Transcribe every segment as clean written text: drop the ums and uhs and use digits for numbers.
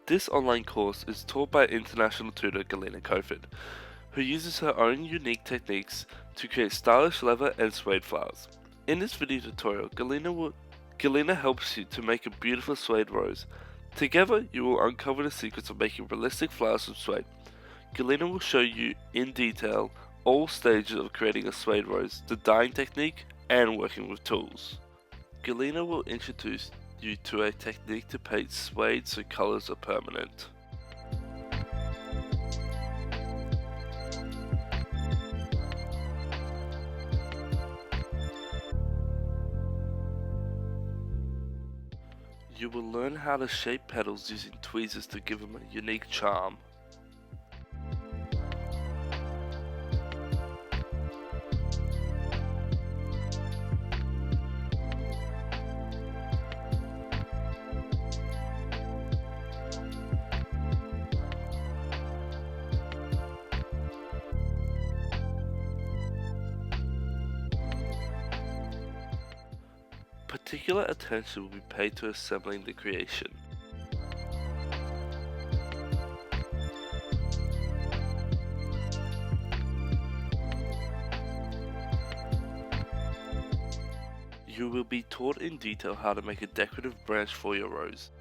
This online course is taught by International Tutor Galina Kofod, who uses her own unique techniques to create stylish leather and suede flowers. In this video tutorial, Galina helps you to make a beautiful suede rose. Together, you will uncover the secrets of making realistic flowers from suede. Galina will show you in detail all stages of creating a suede rose, the dyeing technique, and working with tools. Galina will introduce you to a technique to paint suede so colors are permanent. You will learn how to shape petals using tweezers to give them a unique charm. Particular attention will be paid to assembling the creation. You will be taught in detail how to make a decorative branch for your rose.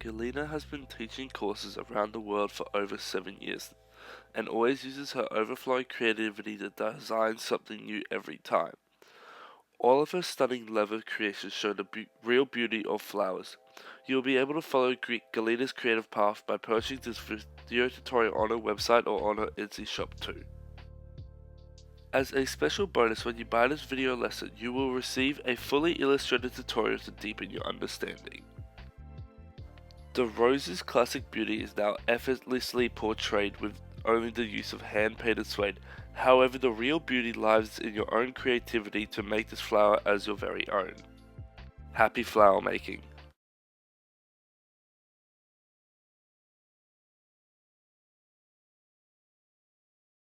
Galina has been teaching courses around the world for over 7 years and always uses her overflowing creativity to design something new every time. All of her stunning leather creations show the real beauty of flowers. You will be able to follow Galina's creative path by purchasing this video tutorial on her website or on her Etsy shop too. As a special bonus, when you buy this video lesson, you will receive a fully illustrated tutorial to deepen your understanding. The rose's classic beauty is now effortlessly portrayed with only the use of hand-painted suede. However, the real beauty lies in your own creativity to make this flower as your very own. Happy flower making!